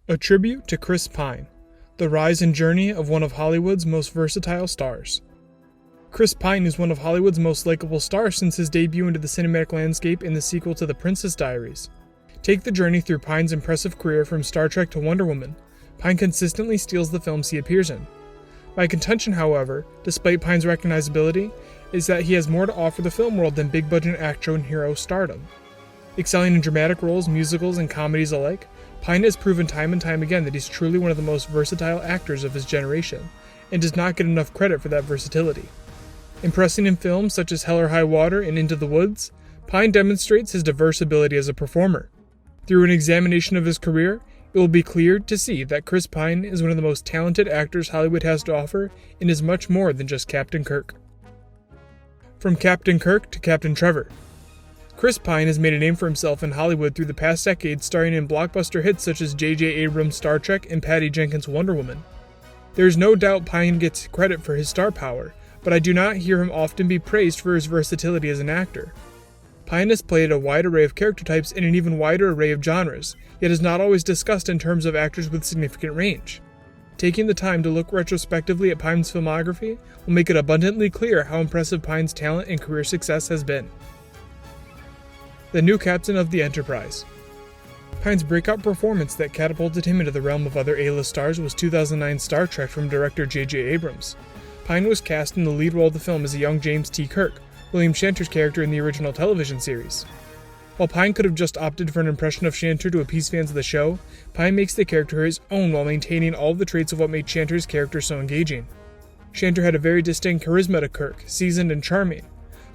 A tribute to Chris Pine, the rise and journey of one of Hollywood's most versatile stars. Chris Pine is one of Hollywood's most likable stars since his debut into the cinematic landscape in the sequel to The Princess Diaries. Take the journey through Pine's impressive career from Star Trek to Wonder Woman. Pine consistently steals the films he appears in. My contention, however, despite Pine's recognizability, is that he has more to offer the film world than big-budget action hero stardom. Excelling in dramatic roles, musicals, and comedies alike, Pine has proven time and time again that he's truly one of the most versatile actors of his generation, and does not get enough credit for that versatility. Impressing in films such as Hell or High Water and Into the Woods, Pine demonstrates his diverse ability as a performer. Through an examination of his career, it will be clear to see that Chris Pine is one of the most talented actors Hollywood has to offer and is much more than just Captain Kirk. From Captain Kirk to Captain Trevor. Chris Pine has made a name for himself in Hollywood through the past decade, starring in blockbuster hits such as J.J. Abrams' Star Trek and Patty Jenkins' Wonder Woman. There is no doubt Pine gets credit for his star power, but I do not hear him often be praised for his versatility as an actor. Pine has played a wide array of character types in an even wider array of genres, yet is not always discussed in terms of actors with significant range. Taking the time to look retrospectively at Pine's filmography will make it abundantly clear how impressive Pine's talent and career success has been. The new captain of the Enterprise. Pine's breakout performance that catapulted him into the realm of other A-list stars was 2009's Star Trek from director J.J. Abrams. Pine was cast in the lead role of the film as a young James T. Kirk, William Shatner's character in the original television series. While Pine could have just opted for an impression of Shatner to appease fans of the show, Pine makes the character his own while maintaining all of the traits of what made Shatner's character so engaging. Shatner had a very distinct charisma to Kirk, seasoned and charming.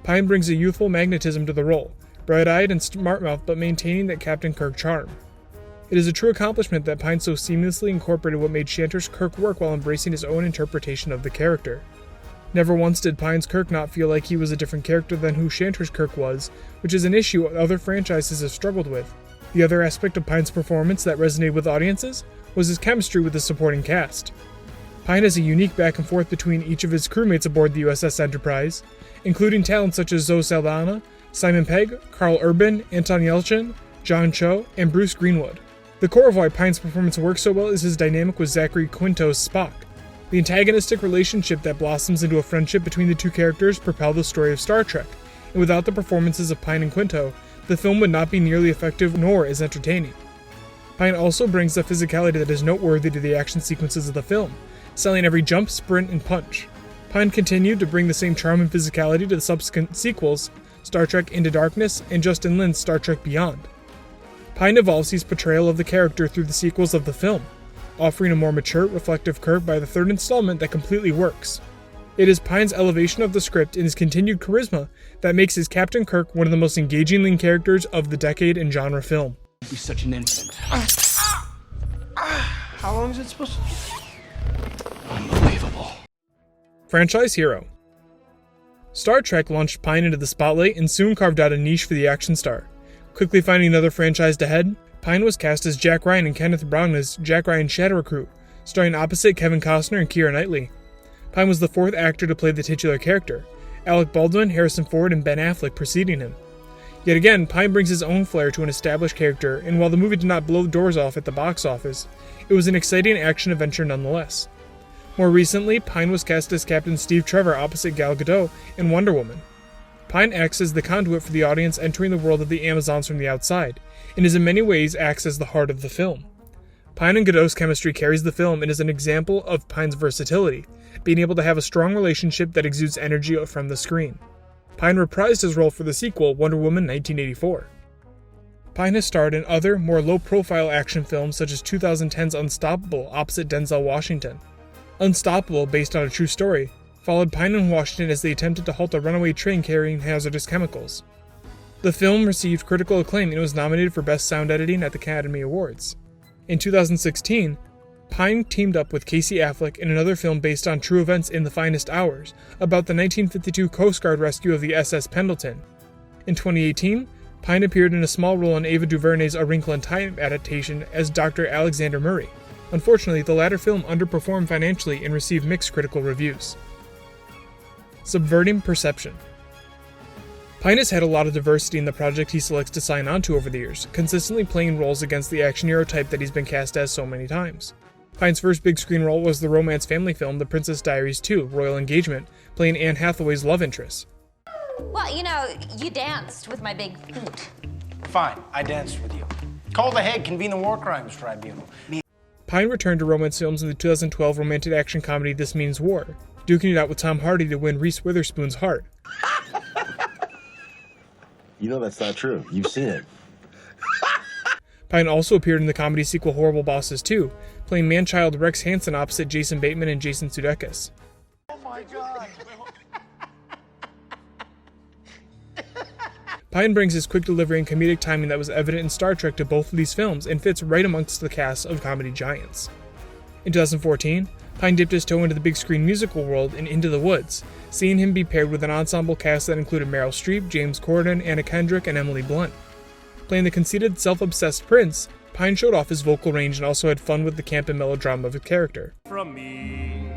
Pine brings a youthful magnetism to the role, bright-eyed and smart-mouthed but maintaining that Captain Kirk charm. It is a true accomplishment that Pine so seamlessly incorporated what made Shatner's Kirk work while embracing his own interpretation of the character. Never once did Pine's Kirk not feel like he was a different character than who Shatner's Kirk was, which is an issue other franchises have struggled with. The other aspect of Pine's performance that resonated with audiences was his chemistry with the supporting cast. Pine has a unique back and forth between each of his crewmates aboard the USS Enterprise, including talents such as Zoe Saldana, Simon Pegg, Carl Urban, Anton Yelchin, John Cho, and Bruce Greenwood. The core of why Pine's performance works so well is his dynamic with Zachary Quinto's Spock. The antagonistic relationship that blossoms into a friendship between the two characters propel the story of Star Trek, and without the performances of Pine and Quinto, the film would not be nearly effective nor as entertaining. Pine also brings a physicality that is noteworthy to the action sequences of the film, selling every jump, sprint, and punch. Pine continued to bring the same charm and physicality to the subsequent sequels, Star Trek Into Darkness, and Justin Lin's Star Trek Beyond. Pine evolves his portrayal of the character through the sequels of the film, offering a more mature, reflective Kirk by the third installment that completely works. It is Pine's elevation of the script and his continued charisma that makes his Captain Kirk one of the most engaging lead characters of the decade in genre film. Be such an infant. How long is it supposed to? Unbelievable. Franchise hero. Star Trek launched Pine into the spotlight and soon carved out a niche for the action star. Quickly finding another franchise to head, Pine was cast as Jack Ryan in Kenneth Branagh's Jack Ryan's Shadow Recruit, starring opposite Kevin Costner and Keira Knightley. Pine was the fourth actor to play the titular character, Alec Baldwin, Harrison Ford, and Ben Affleck preceding him. Yet again, Pine brings his own flair to an established character, and while the movie did not blow the doors off at the box office, it was an exciting action adventure nonetheless. More recently, Pine was cast as Captain Steve Trevor opposite Gal Gadot in Wonder Woman. Pine acts as the conduit for the audience entering the world of the Amazons from the outside, and is in many ways acts as the heart of the film. Pine and Gadot's chemistry carries the film and is an example of Pine's versatility, being able to have a strong relationship that exudes energy from the screen. Pine reprised his role for the sequel, Wonder Woman 1984. Pine has starred in other, more low-profile action films such as 2010's Unstoppable opposite Denzel Washington. Unstoppable, based on a true story, followed Pine and Washington as they attempted to halt a runaway train carrying hazardous chemicals. The film received critical acclaim and was nominated for Best Sound Editing at the Academy Awards. In 2016, Pine teamed up with Casey Affleck in another film based on true events in The Finest Hours, about the 1952 Coast Guard rescue of the SS Pendleton. In 2018, Pine appeared in a small role in Ava DuVernay's A Wrinkle in Time adaptation as Dr. Alexander Murray. Unfortunately, the latter film underperformed financially and received mixed critical reviews. Subverting perception. Pine has had a lot of diversity in the project he selects to sign on to over the years, consistently playing roles against the action hero type that he's been cast as so many times. Pine's first big screen role was the romance family film The Princess Diaries 2: Royal Engagement, playing Anne Hathaway's love interest. Well, you know, you danced with my big feet. Fine, I danced with you. Call the head, convene the War Crimes Tribunal. Pine returned to romance films in the 2012 romantic action comedy This Means War, duking it out with Tom Hardy to win Reese Witherspoon's heart. You know that's not true. You've seen it. Pine also appeared in the comedy sequel Horrible Bosses 2, playing man-child Rex Hansen opposite Jason Bateman and Jason Sudeikis. Oh my God! Pine brings his quick delivery and comedic timing that was evident in Star Trek to both of these films and fits right amongst the cast of comedy giants. In 2014, Pine dipped his toe into the big screen musical world in Into the Woods, seeing him be paired with an ensemble cast that included Meryl Streep, James Corden, Anna Kendrick, and Emily Blunt. Playing the conceited, self-obsessed prince, Pine showed off his vocal range and also had fun with the camp and melodrama of his character. From me.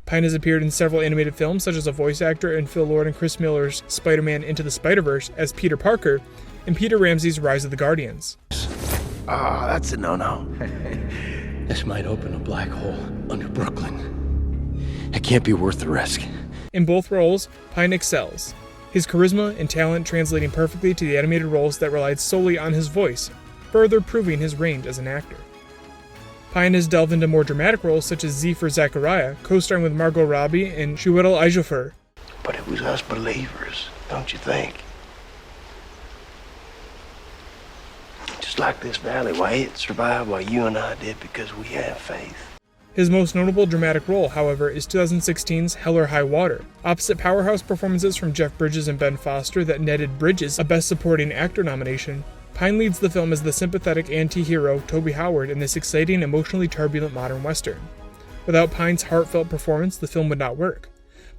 Pine has appeared in several animated films, such as a voice actor in Phil Lord and Chris Miller's Spider-Man Into the Spider-Verse as Peter Parker, and Peter Ramsey's Rise of the Guardians. Ah, that's a no-no. This might open a black hole under Brooklyn. It can't be worth the risk. In both roles, Pine excels, his charisma and talent translating perfectly to the animated roles that relied solely on his voice, further proving his range as an actor. Pine has delved into more dramatic roles such as Z for Zachariah, co-starring with Margot Robbie and Chiwetel Ejiofor. But it was us believers, don't you think? Just like this valley, why it survived while you and I did because we have faith. His most notable dramatic role, however, is 2016's Hell or High Water. Opposite powerhouse performances from Jeff Bridges and Ben Foster that netted Bridges a Best Supporting Actor nomination, Pine leads the film as the sympathetic anti-hero Toby Howard in this exciting, emotionally turbulent modern western. Without Pine's heartfelt performance, the film would not work.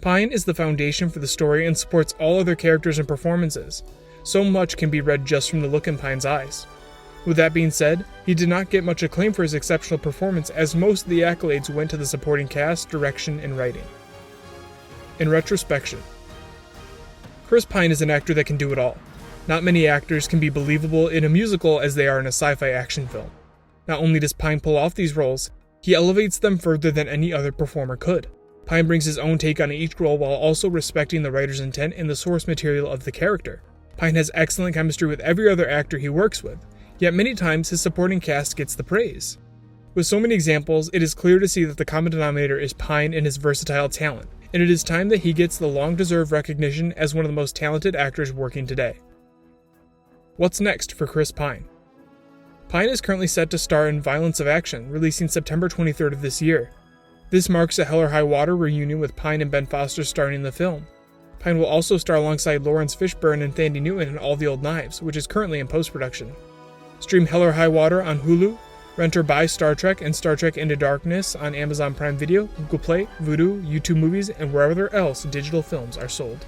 Pine is the foundation for the story and supports all other characters and performances. So much can be read just from the look in Pine's eyes. With that being said, he did not get much acclaim for his exceptional performance, as most of the accolades went to the supporting cast, direction, and writing. In retrospection, Chris Pine is an actor that can do it all. Not many actors can be believable in a musical as they are in a sci-fi action film. Not only does Pine pull off these roles, he elevates them further than any other performer could. Pine brings his own take on each role while also respecting the writer's intent and the source material of the character. Pine has excellent chemistry with every other actor he works with, yet many times his supporting cast gets the praise. With so many examples, it is clear to see that the common denominator is Pine and his versatile talent, and it is time that he gets the long-deserved recognition as one of the most talented actors working today. What's next for Chris Pine? Pine is currently set to star in Violence of Action, releasing September 23rd of this year. This marks a Hell or High Water reunion with Pine and Ben Foster starring in the film. Pine will also star alongside Lawrence Fishburne and Thandie Newton in All the Old Knives, which is currently in post-production. Stream Hell or High Water on Hulu, rent or buy Star Trek and Star Trek Into Darkness on Amazon Prime Video, Google Play, Vudu, YouTube Movies, and wherever else digital films are sold.